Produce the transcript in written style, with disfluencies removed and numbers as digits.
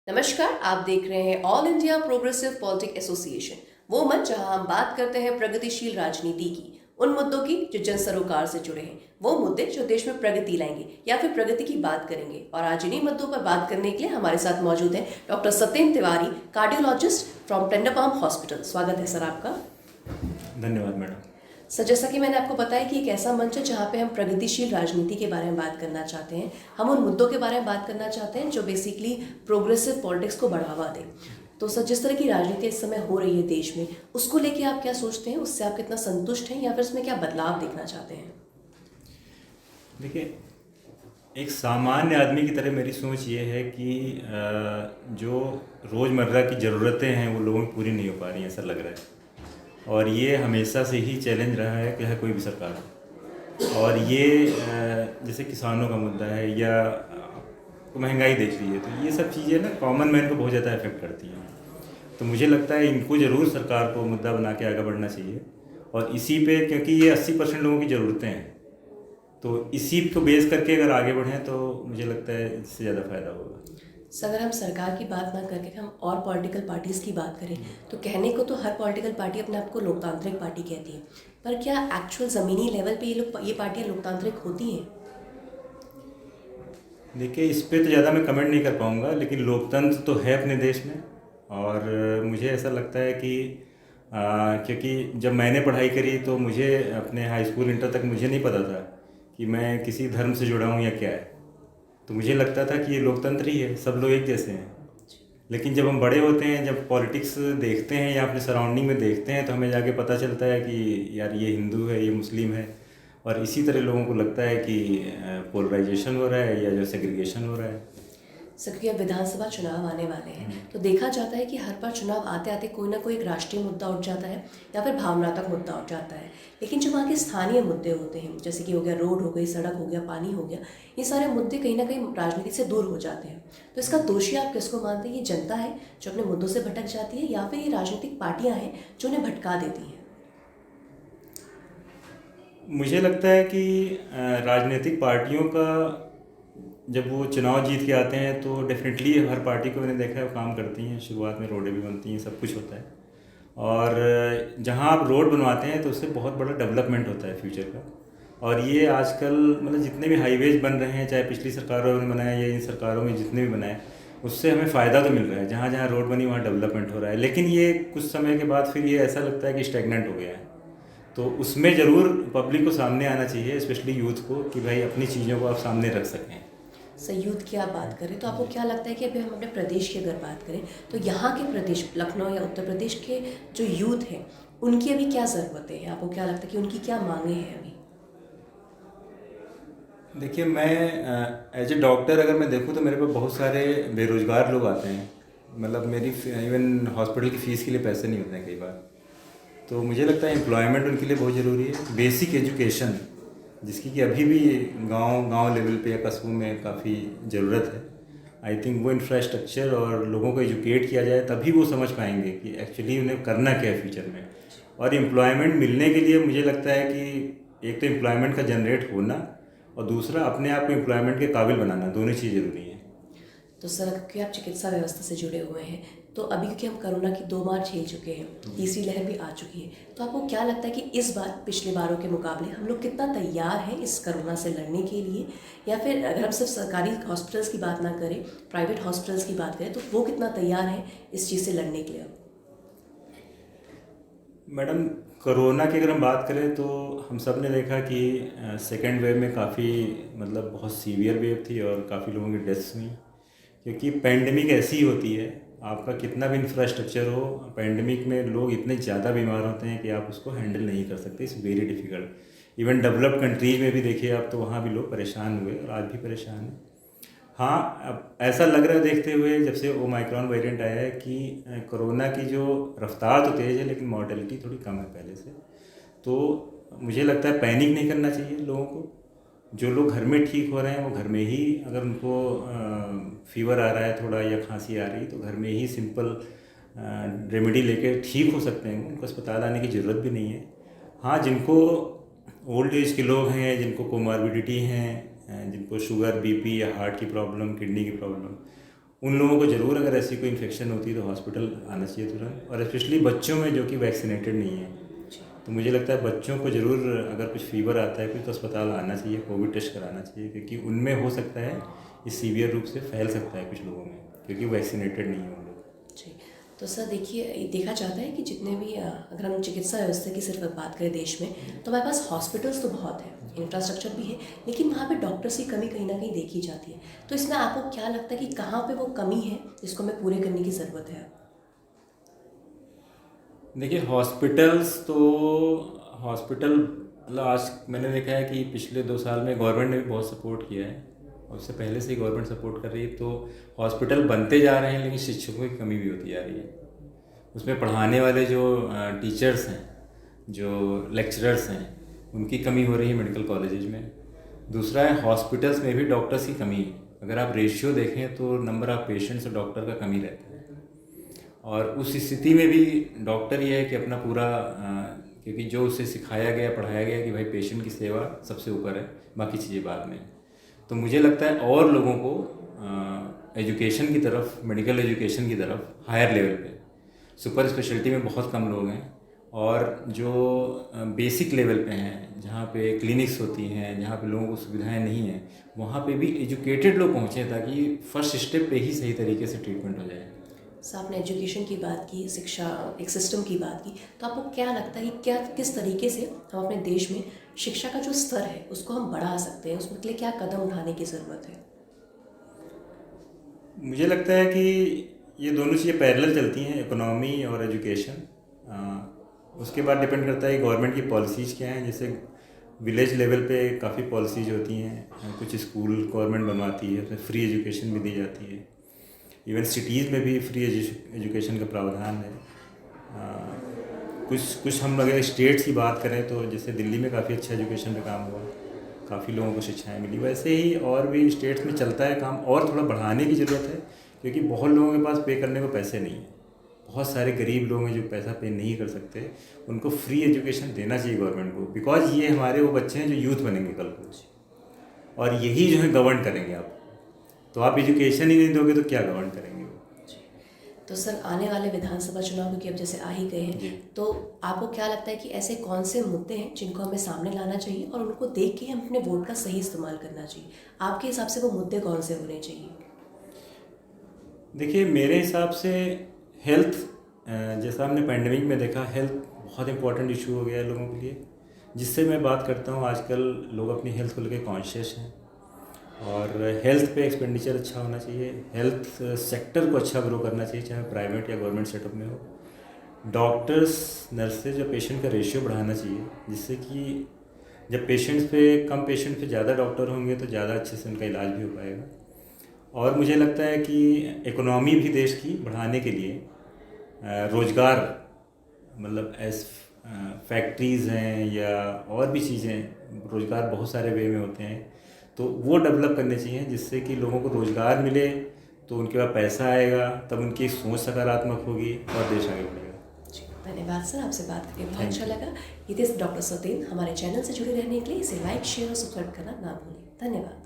नमस्कार, आप देख रहे हैं all India progressive politic association, वो मंच जहां हम बात करते हैं प्रगतिशील राजनीति की, उन मुद्दों की जो जन सरोकार से जुड़े हैं, वो मुद्दे जो देश में प्रगति लाएंगे या फिर प्रगति की बात करेंगे। और आज इन्हीं मुद्दों पर बात करने के लिए हमारे साथ मौजूद हैं doctor Satyendra Tiwari, cardiologist from Tenderpalm hospital. स्वागत है सर आपका। धन्यवाद मैडम। सर, जैसा कि मैंने आपको बताया कि एक ऐसा मंच है जहाँ पे हम प्रगतिशील राजनीति के बारे में बात करना चाहते हैं, हम उन मुद्दों के बारे में बात करना चाहते हैं जो बेसिकली प्रोग्रेसिव पॉलिटिक्स को बढ़ावा दें। तो सर, जिस तरह की राजनीति इस समय हो रही है देश में, उसको लेके आप क्या सोचते हैं? उससे आप कितना संतुष्ट हैं या फिर उसमें क्या बदलाव देखना चाहते हैं? देखिए, एक सामान्य आदमी की तरह मेरी सोच ये है कि जो रोज़मर्रा की ज़रूरतें हैं वो लोगों की पूरी नहीं हो पा रही हैं, ऐसा लग रहा है। और ये हमेशा से ही चैलेंज रहा है कि कोई भी सरकार हो। और ये जैसे किसानों का मुद्दा है या आपको महंगाई देख लीजिए, तो ये सब चीज़ें ना कॉमन मैन को बहुत ज़्यादा इफेक्ट करती हैं। तो मुझे लगता है इनको ज़रूर सरकार को मुद्दा बना के आगे बढ़ना चाहिए। और इसी पे, क्योंकि ये 80% लोगों की ज़रूरतें हैं, तो इसी को बेस करके अगर आगे बढ़ें तो मुझे लगता है इससे ज़्यादा फ़ायदा होगा। सर, अगर हम सरकार की बात ना करके हम और पॉलिटिकल पार्टीज़ की बात करें, तो कहने को तो हर पॉलिटिकल पार्टी अपने आप को लोकतांत्रिक पार्टी कहती है, पर क्या एक्चुअल ज़मीनी लेवल पे ये पार्टियाँ लोकतांत्रिक होती हैं? देखिए, इस पे तो ज़्यादा मैं कमेंट नहीं कर पाऊँगा, लेकिन लोकतंत्र तो है अपने देश में। और मुझे ऐसा लगता है कि क्योंकि जब मैंने पढ़ाई करी तो मुझे अपने हाई स्कूल इंटर तक मुझे नहीं पता था कि मैं किसी धर्म से जुड़ा हूँ या क्या है। तो मुझे लगता था कि ये लोकतंत्र ही है, सब लोग एक जैसे हैं। लेकिन जब हम बड़े होते हैं, जब पॉलिटिक्स देखते हैं या अपने सराउंडिंग में देखते हैं, तो हमें जाके पता चलता है कि यार ये हिंदू है, ये मुस्लिम है। और इसी तरह लोगों को लगता है कि पोलराइजेशन हो रहा है या जो सेग्रीगेशन हो रहा है। सर, क्योंकि अब विधानसभा चुनाव आने वाले हैं, तो देखा जाता है कि हर बार चुनाव आते आते कोई ना कोई एक राष्ट्रीय मुद्दा उठ जाता है या फिर भावनात्मक मुद्दा उठ जाता है। लेकिन जो वहाँ के स्थानीय मुद्दे होते हैं, जैसे कि हो गया रोड, हो गई सड़क, हो गया पानी, हो गया, ये सारे मुद्दे कहीं ना कहीं राजनीति से दूर हो जाते हैं। तो इसका दोषी आप किसको मानते हैं? ये जनता है जो अपने मुद्दों से भटक जाती है, या फिर ये राजनीतिक पार्टियाँ हैं जो उन्हें भटका देती हैं? मुझे लगता है कि राजनीतिक पार्टियों का जब वो चुनाव जीत के आते हैं तो डेफिनेटली हर पार्टी को मैंने देखा है वो काम करती हैं, शुरुआत में रोडें भी बनती हैं, सब कुछ होता है। और जहाँ आप रोड बनवाते हैं तो उससे बहुत बड़ा डेवलपमेंट होता है फ्यूचर का। और ये आजकल मतलब जितने भी हाईवेज बन रहे हैं, चाहे पिछली सरकारों में बनाए या इन सरकारों में जितने भी बनाए, उससे हमें फ़ायदा तो मिल रहा है। जहाँ जहाँ रोड बनी वहाँ डेवलपमेंट हो रहा है। लेकिन ये कुछ समय के बाद फिर ये ऐसा लगता है कि स्टेगनेंट हो गया है। तो उसमें ज़रूर पब्लिक को सामने आना चाहिए, स्पेशली यूथ को, कि भाई अपनी चीज़ों को आप सामने रख सकें। सर, यूथ की आप बात करें तो आपको क्या लगता है कि अभी हम अपने प्रदेश की अगर बात करें, तो यहाँ के प्रदेश, लखनऊ या उत्तर प्रदेश के जो यूथ हैं, उनकी अभी क्या ज़रूरतें हैं? आपको क्या लगता है कि उनकी क्या मांगे हैं अभी? देखिए, मैं एज ए डॉक्टर अगर मैं देखूँ तो मेरे पास बहुत सारे बेरोज़गार लोग आते हैं। मतलब मेरी इवन हॉस्पिटल की फ़ीस के लिए पैसे नहीं होते हैं कई बार। तो मुझे लगता है एम्प्लॉयमेंट उनके लिए बहुत ज़रूरी है। बेसिक एजुकेशन, जिसकी कि अभी भी गांव गांव लेवल पे या कस्बों में काफ़ी ज़रूरत है। आई थिंक वो इंफ्रास्ट्रक्चर और लोगों को एजुकेट किया जाए, तभी वो समझ पाएंगे कि एक्चुअली उन्हें करना क्या है फ्यूचर में। और एम्प्लॉयमेंट मिलने के लिए मुझे लगता है कि एक तो एम्प्लॉयमेंट का जनरेट होना, और दूसरा अपने आप को एम्प्लॉयमेंट के काबिल बनाना, दोनों चीज़ ज़रूरी है। तो सर, क्योंकि आप चिकित्सा व्यवस्था से जुड़े हुए हैं, तो अभी क्योंकि हम कोरोना की 2 बार झेल चुके हैं, तीसरी लहर भी आ चुकी है, तो आपको क्या लगता है कि इस बार पिछले बारों के मुकाबले हम लोग कितना तैयार हैं इस कोरोना से लड़ने के लिए? या फिर अगर हम सिर्फ सरकारी हॉस्पिटल्स की बात ना करें, प्राइवेट हॉस्पिटल्स की बात करें, तो वो कितना तैयार हैं इस चीज़ से लड़ने के लिए? मैडम, कोरोना की अगर हम बात करें तो हम सब ने देखा कि सेकेंड वेव में काफ़ी मतलब बहुत सीवियर वेव थी और काफ़ी लोगों की डेथ्स हुई। क्योंकि पैंडमिक ऐसी होती है, आपका कितना भी इंफ्रास्ट्रक्चर हो, पैंडमिक में लोग इतने ज़्यादा बीमार होते हैं कि आप उसको हैंडल नहीं कर सकते। It's very difficult. Even developed countries में भी देखिए आप, तो वहाँ भी लोग परेशान हुए और आज भी परेशान हैं। हाँ, अब ऐसा लग रहा है देखते हुए जब से ओमाइक्रॉन वेरिएंट आया है कि कोरोना की जो रफ्तार तो तेज़ है, लेकिन मॉर्टेलिटी थोड़ी कम है पहले से। तो मुझे लगता है पैनिक नहीं करना चाहिए लोगों को। जो लोग घर में ठीक हो रहे हैं वो घर में ही, अगर उनको फीवर आ रहा है थोड़ा या खांसी आ रही है, तो घर में ही सिंपल रेमेडी लेके ठीक हो सकते हैं। उनको अस्पताल आने की ज़रूरत भी नहीं है। हाँ, जिनको ओल्ड एज के लोग हैं, जिनको कोमॉर्बिडिटी हैं, जिनको शुगर, बीपी या हार्ट की प्रॉब्लम, किडनी की प्रॉब्लम, उन लोगों को ज़रूर अगर ऐसी कोई इन्फेक्शन होती है तो हॉस्पिटल आना चाहिए तुरंत, और स्पेशली बच्चों में जो कि वैक्सीनेटेड नहीं है। तो मुझे लगता है बच्चों को ज़रूर अगर कुछ फीवर आता है कुछ तो अस्पताल आना चाहिए, कोविड टेस्ट कराना चाहिए, क्योंकि उनमें हो सकता है ये सीवियर रूप से फैल सकता है कुछ लोगों में, क्योंकि वैक्सीनेटेड नहीं है वो लोग। जी, तो सर देखिए, देखा जाता है कि जितने भी अगर हम चिकित्सा व्यवस्था की सिर्फ बात करें देश में, तो हमारे पास हॉस्पिटल्स तो बहुत है, इंफ्रास्ट्रक्चर भी है, लेकिन वहाँ पे डॉक्टर्स की कमी कहीं ना कहीं देखी जाती है। तो इसमें आपको क्या लगता है कि कहाँ पे वो कमी है जिसको हमें पूरे करने की ज़रूरत है? देखिए हॉस्पिटल मतलब आज मैंने देखा है कि पिछले 2 साल में गवर्नमेंट ने भी बहुत सपोर्ट किया है, और उससे पहले से ही गवर्नमेंट सपोर्ट कर रही है। तो हॉस्पिटल बनते जा रहे हैं, लेकिन शिक्षकों की कमी भी होती जा रही है। उसमें पढ़ाने वाले जो टीचर्स हैं, जो लेक्चरर्स हैं, उनकी कमी हो रही है मेडिकल कॉलेजेज में। दूसरा है हॉस्पिटल्स में भी डॉक्टर्स की कमी है। अगर आप रेशियो देखें तो नंबर ऑफ पेशेंट्स और डॉक्टर का कमी रहता है, और उस स्थिति में भी डॉक्टर ये है कि अपना पूरा क्योंकि जो उसे सिखाया गया पढ़ाया गया कि भाई पेशेंट की सेवा सबसे ऊपर है, बाकी चीज़ें बाद में। तो मुझे लगता है और लोगों को एजुकेशन की तरफ, मेडिकल एजुकेशन की तरफ हायर लेवल पे, सुपर स्पेशलिटी में बहुत कम लोग हैं, और जो बेसिक लेवल पे हैं, जहाँ पे क्लिनिक्स होती हैं, जहाँ पे लोगों को सुविधाएं नहीं हैं, वहाँ पे भी एजुकेटेड लोग पहुँचें, ताकि फर्स्ट स्टेप पे ही सही तरीके से ट्रीटमेंट हो जाए। सर, आपने एजुकेशन की बात की, शिक्षा एक सिस्टम की बात की, तो आपको क्या लगता है कि किस तरीके से हम अपने देश में शिक्षा का जो स्तर है उसको हम बढ़ा सकते हैं, उसके लिए क्या कदम उठाने की ज़रूरत है? मुझे लगता है कि ये दोनों चीज़ें पैरेलल चलती हैं, इकोनॉमी और एजुकेशन। उसके बाद डिपेंड करता है गवर्नमेंट की पॉलिसीज़ क्या हैं। जैसे विलेज लेवल पे काफ़ी पॉलिसीज़ होती हैं, कुछ स्कूल गवर्नमेंट बनवाती है, उसमें फ्री एजुकेशन भी दी जाती है। इवन सिटीज़ में भी फ्री एजुकेशन का प्रावधान है। कुछ हम अगर स्टेट्स की बात करें तो जैसे दिल्ली में काफ़ी अच्छा एजुकेशन का काम हुआ, काफ़ी लोगों को शिक्षाएं मिली। वैसे ही और भी स्टेट्स में चलता है काम, और थोड़ा बढ़ाने की ज़रूरत है, क्योंकि बहुत लोगों के पास पे करने को पैसे नहीं हैं। बहुत सारे गरीब लोग हैं जो पैसा पे नहीं कर सकते, उनको फ्री एजुकेशन देना चाहिए गवर्नमेंट को, बिकॉज ये हमारे वो बच्चे हैं जो यूथ बनेंगे कल को, और यही जो है गवर्न करेंगे आप। तो आप एजुकेशन ही नहीं दोगे तो क्या गवर्न करेंगे वो। तो सर, आने वाले विधानसभा चुनाव क्योंकि अब जैसे आ ही गए हैं, तो आपको क्या लगता है कि ऐसे कौन से मुद्दे हैं जिनको हमें सामने लाना चाहिए और उनको देख के हम अपने वोट का सही इस्तेमाल करना चाहिए? आपके हिसाब से वो मुद्दे कौन से होने चाहिए? देखिए, मेरे हिसाब से हेल्थ, जैसा हमने पैंडेमिक में देखा, हेल्थ बहुत इंपॉर्टेंट इशू हो गया है लोगों के लिए। जिससे मैं बात करता हूँ, आजकल लोग अपनी हेल्थ को लेकर कॉन्शियस हैं, और हेल्थ पे एक्सपेंडिचर अच्छा होना चाहिए। हेल्थ सेक्टर को अच्छा ग्रो करना चाहिए, चाहे प्राइवेट या गवर्नमेंट सेटअप में हो। डॉक्टर्स, नर्सेज और पेशेंट का रेशियो बढ़ाना चाहिए, जिससे कि जब कम पेशेंट पे ज़्यादा डॉक्टर होंगे तो ज़्यादा अच्छे से उनका इलाज भी हो पाएगा। और मुझे लगता है कि इकोनॉमी भी देश की बढ़ाने के लिए रोज़गार, मतलब फैक्ट्रीज़ हैं या और भी चीज़ें, रोज़गार बहुत सारे वे में होते हैं, तो वो डेवलप करने चाहिए, जिससे कि लोगों को रोज़गार मिले तो उनके पास पैसा आएगा, तब उनकी सोच सकारात्मक होगी और देश आगे बढ़ेगा। जी, धन्यवाद सर, आपसे बात करके बहुत अच्छा लगा। ये थे डॉक्टर सतेंद्र। हमारे चैनल से जुड़े रहने के लिए इसे लाइक, शेयर और सब्सक्राइब करना ना भूलें। धन्यवाद।